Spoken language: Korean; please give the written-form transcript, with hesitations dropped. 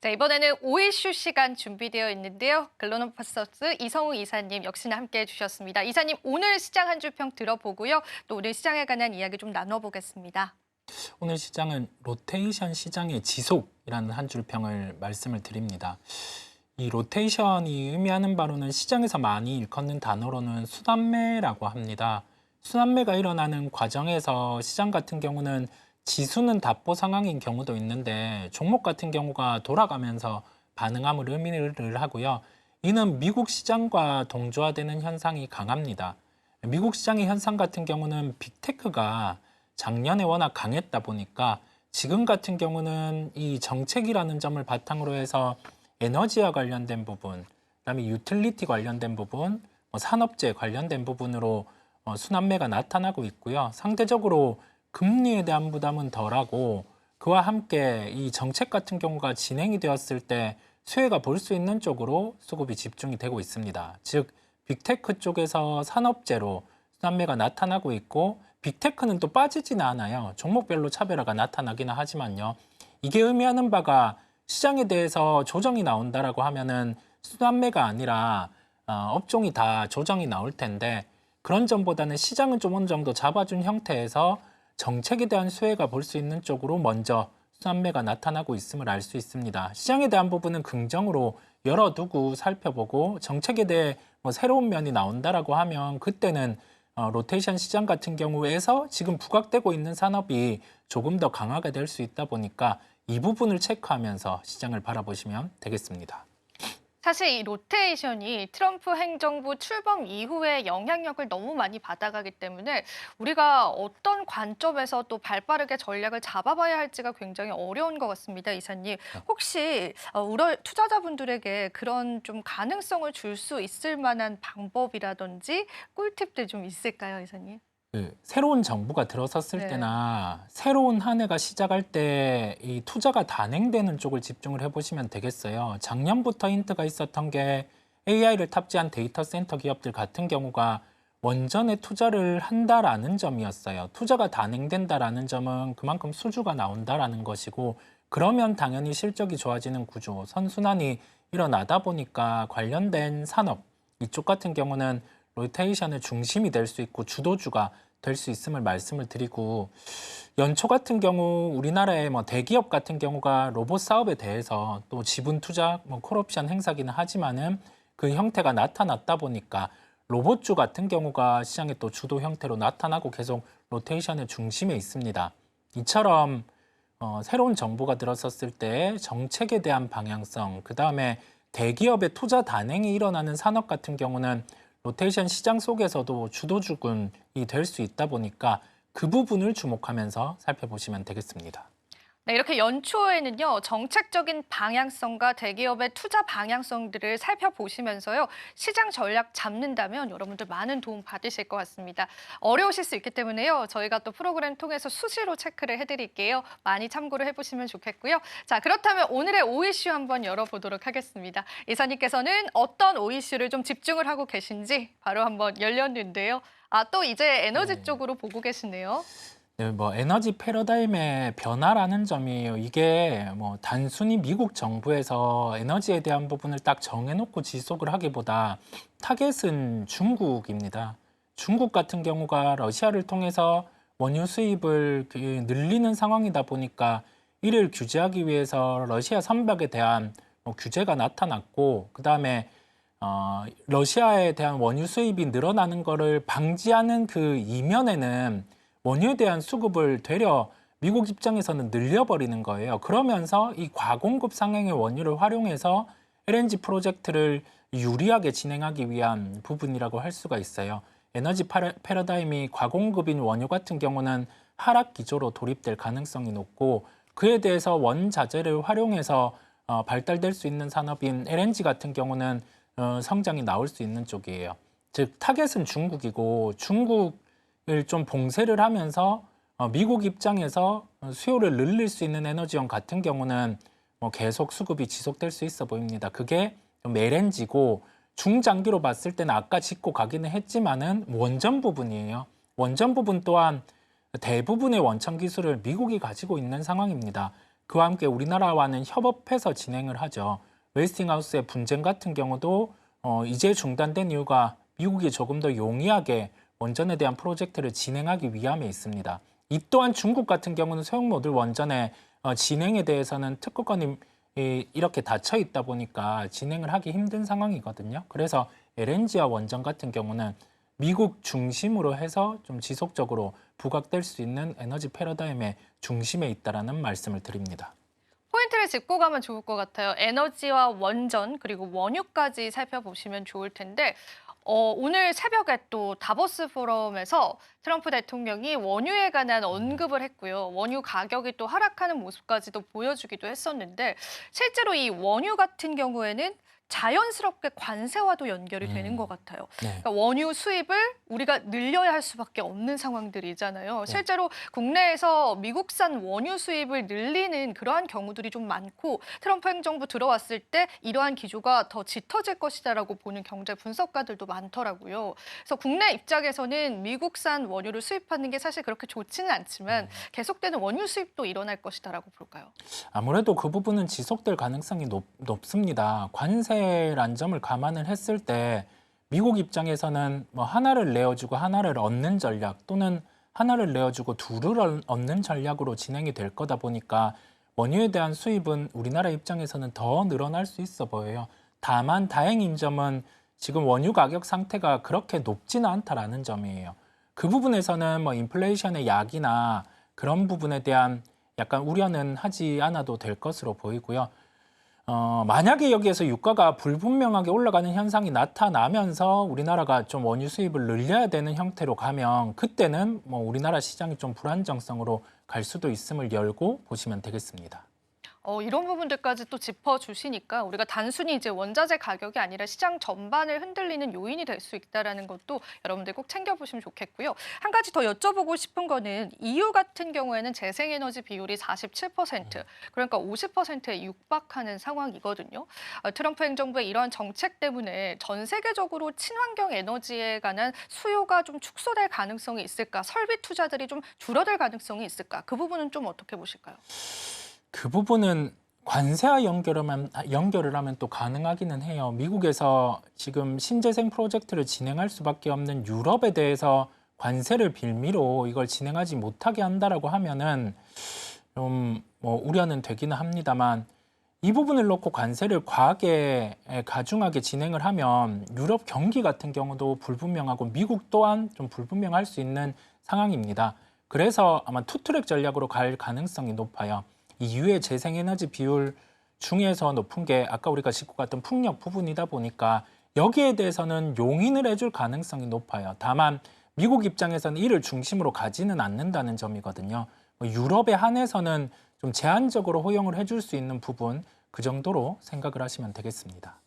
자, 이번에는 오이슈 시간 준비되어 있는데요. 글로노파서스 이성우 이사님 역시나 함께해 주셨습니다. 이사님, 오늘 시장 한 줄 평 들어보고요. 또 오늘 시장에 관한 이야기 좀 나눠보겠습니다. 오늘 시장은 로테이션 시장의 지속이라는 한 줄 평을 말씀을 드립니다. 이 로테이션이 의미하는 바로는 시장에서 많이 일컫는 단어로는 순환매라고 합니다. 순환매가 일어나는 과정에서 시장 같은 경우는 지수는 답보 상황인 경우도 있는데 종목 같은 경우가 돌아가면서 반응함을 의미를 하고요. 이는 미국 시장과 동조화되는 현상이 강합니다. 미국 시장의 현상 같은 경우는 빅테크가 작년에 워낙 강했다 보니까 지금 같은 경우는 이 정책이라는 점을 바탕으로 해서 에너지와 관련된 부분, 그다음에 유틸리티 관련된 부분, 산업재 관련된 부분으로 순환매가 나타나고 있고요. 상대적으로 금리에 대한 부담은 덜하고 그와 함께 이 정책 같은 경우가 진행이 되었을 때 수혜가 볼 수 있는 쪽으로 수급이 집중이 되고 있습니다. 즉 빅테크 쪽에서 산업재로 순환매가 나타나고 있고 빅테크는 또 빠지지는 않아요. 종목별로 차별화가 나타나기는 하지만요. 이게 의미하는 바가 시장에 대해서 조정이 나온다라고 하면은 순환매가 아니라 업종이 다 조정이 나올 텐데 그런 점보다는 시장은 좀 어느 정도 잡아준 형태에서 정책에 대한 수혜가 볼 수 있는 쪽으로 먼저 순환매가 나타나고 있음을 알 수 있습니다. 시장에 대한 부분은 긍정으로 열어두고 살펴보고 정책에 대해 새로운 면이 나온다라고 하면 그때는 로테이션 시장 같은 경우에서 지금 부각되고 있는 산업이 조금 더 강하게 될 수 있다 보니까 이 부분을 체크하면서 시장을 바라보시면 되겠습니다. 사실 이 로테이션이 트럼프 행정부 출범 이후에 영향력을 너무 많이 받아가기 때문에 우리가 어떤 관점에서 또 발빠르게 전략을 잡아봐야 할지가 굉장히 어려운 것 같습니다, 이사님. 혹시 투자자분들에게 그런 좀 가능성을 줄 수 있을 만한 방법이라든지 꿀팁들 좀 있을까요, 이사님? 새로운 정부가 들어섰을 네. 때나 새로운 한 해가 시작할 때 이 투자가 단행되는 쪽을 집중을 해보시면 되겠어요. 작년부터 힌트가 있었던 게 AI를 탑재한 데이터 센터 기업들 같은 경우가 원전에 투자를 한다라는 점이었어요. 투자가 단행된다라는 점은 그만큼 수주가 나온다라는 것이고 그러면 당연히 실적이 좋아지는 구조, 선순환이 일어나다 보니까 관련된 산업, 이쪽 같은 경우는 로테이션의 중심이 될 수 있고 주도주가 될 수 있음을 말씀을 드리고 연초 같은 경우 우리나라의 대기업 같은 경우가 로봇 사업에 대해서 또 지분 투자, 콜옵션 행사기는 하지만은 그 형태가 나타났다 보니까 로봇주 같은 경우가 시장의 또 주도 형태로 나타나고 계속 로테이션의 중심에 있습니다. 이처럼 새로운 정부가 들어섰을 때 정책에 대한 방향성, 그 다음에 대기업의 투자 단행이 일어나는 산업 같은 경우는 로테이션 시장 속에서도 주도주군이 될 수 있다 보니까 그 부분을 주목하면서 살펴보시면 되겠습니다. 네, 이렇게 연초에는요, 정책적인 방향성과 대기업의 투자 방향성들을 살펴보시면서요, 시장 전략 잡는다면 여러분들 많은 도움 받으실 것 같습니다. 어려우실 수 있기 때문에요, 저희가 또 프로그램 통해서 수시로 체크를 해드릴게요. 많이 참고를 해보시면 좋겠고요. 자, 그렇다면 오늘의 오이슈 한번 열어보도록 하겠습니다. 이사님께서는 어떤 오이슈를 좀 집중을 하고 계신지 바로 한번 열렸는데요. 또 이제 에너지 쪽으로 보고 계시네요. 네, 에너지 패러다임의 변화라는 점이에요. 이게 단순히 미국 정부에서 에너지에 대한 부분을 딱 정해놓고 지속을 하기보다 타겟은 중국입니다. 중국 같은 경우가 러시아를 통해서 원유 수입을 늘리는 상황이다 보니까 이를 규제하기 위해서 러시아 선박에 대한 규제가 나타났고 그다음에 러시아에 대한 원유 수입이 늘어나는 거를 방지하는 그 이면에는 원유에 대한 수급을 되려 미국 입장에서는 늘려버리는 거예요. 그러면서 이 과공급 상행의 원유를 활용해서 LNG 프로젝트를 유리하게 진행하기 위한 부분이라고 할 수가 있어요. 에너지 패러다임이 과공급인 원유 같은 경우는 하락 기조로 돌입될 가능성이 높고 그에 대해서 원자재를 활용해서 발달될 수 있는 산업인 LNG 같은 경우는 성장이 나올 수 있는 쪽이에요. 즉 타겟은 중국이고 중국을 좀 봉쇄를 하면서 미국 입장에서 수요를 늘릴 수 있는 에너지원 같은 경우는 계속 수급이 지속될 수 있어 보입니다. 그게 LNG고 중장기로 봤을 때는 아까 짚고 가기는 했지만은 원전 부분이에요. 원전 부분 또한 대부분의 원천 기술을 미국이 가지고 있는 상황입니다. 그와 함께 우리나라와는 협업해서 진행을 하죠. 웨스팅하우스의 분쟁 같은 경우도 이제 중단된 이유가 미국이 조금 더 용이하게 원전에 대한 프로젝트를 진행하기 위함에 있습니다. 이 또한 중국 같은 경우는 소형 모듈 원전의 진행에 대해서는 특허권이 이렇게 닫혀 있다 보니까 진행을 하기 힘든 상황이거든요. 그래서 LNG와 원전 같은 경우는 미국 중심으로 해서 좀 지속적으로 부각될 수 있는 에너지 패러다임의 중심에 있다라는 말씀을 드립니다. 포인트를 짚고 가면 좋을 것 같아요. 에너지와 원전 그리고 원유까지 살펴보시면 좋을 텐데 오늘 새벽에 또 다보스 포럼에서 트럼프 대통령이 원유에 관한 언급을 했고요. 원유 가격이 또 하락하는 모습까지도 보여주기도 했었는데 실제로 이 원유 같은 경우에는 자연스럽게 관세와도 연결이 되는 것 같아요. 네. 그러니까 원유 수입을 우리가 늘려야 할 수밖에 없는 상황들이잖아요. 실제로 국내에서 미국산 원유 수입을 늘리는 그러한 경우들이 좀 많고 트럼프 행정부 들어왔을 때 이러한 기조가 더 짙어질 것이다라고 보는 경제 분석가들도 많더라고요. 그래서 국내 입장에서는 미국산 원유를 수입하는 게 사실 그렇게 좋지는 않지만 계속되는 원유 수입도 일어날 것이다라고 볼까요? 아무래도 그 부분은 지속될 가능성이 높습니다. 관세란 점을 감안을 했을 때 미국 입장에서는 뭐 하나를 내어주고 하나를 얻는 전략 또는 하나를 내어주고 둘을 얻는 전략으로 진행이 될 거다 보니까 원유에 대한 수입은 우리나라 입장에서는 더 늘어날 수 있어 보여요. 다만 다행인 점은 지금 원유 가격 상태가 그렇게 높지는 않다라는 점이에요. 그 부분에서는 뭐 인플레이션의 약이나 그런 부분에 대한 약간 우려는 하지 않아도 될 것으로 보이고요. 만약에 여기에서 유가가 불분명하게 올라가는 현상이 나타나면서 우리나라가 좀 원유 수입을 늘려야 되는 형태로 가면 그때는 뭐 우리나라 시장이 좀 불안정성으로 갈 수도 있음을 열고 보시면 되겠습니다. 이런 부분들까지 또 짚어주시니까 우리가 단순히 이제 원자재 가격이 아니라 시장 전반을 흔들리는 요인이 될 수 있다는 것도 여러분들 꼭 챙겨보시면 좋겠고요. 한 가지 더 여쭤보고 싶은 거는 EU 같은 경우에는 재생에너지 비율이 47%, 그러니까 50%에 육박하는 상황이거든요. 트럼프 행정부의 이러한 정책 때문에 전 세계적으로 친환경 에너지에 관한 수요가 좀 축소될 가능성이 있을까? 설비 투자들이 좀 줄어들 가능성이 있을까? 그 부분은 좀 어떻게 보실까요? 그 부분은 관세와 연결을 하면 또 가능하기는 해요. 미국에서 지금 신재생 프로젝트를 진행할 수밖에 없는 유럽에 대해서 관세를 빌미로 이걸 진행하지 못하게 한다라고 하면은 좀 뭐 우려는 되기는 합니다만 이 부분을 놓고 관세를 과하게 가중하게 진행을 하면 유럽 경기 같은 경우도 불분명하고 미국 또한 좀 불분명할 수 있는 상황입니다. 그래서 아마 투트랙 전략으로 갈 가능성이 높아요. 이후에 재생에너지 비율 중에서 높은 게 아까 우리가 짚고 갔던 풍력 부분이다 보니까 여기에 대해서는 용인을 해줄 가능성이 높아요. 다만 미국 입장에서는 이를 중심으로 가지는 않는다는 점이거든요. 유럽에 한해서는 좀 제한적으로 허용을 해줄 수 있는 부분 그 정도로 생각을 하시면 되겠습니다.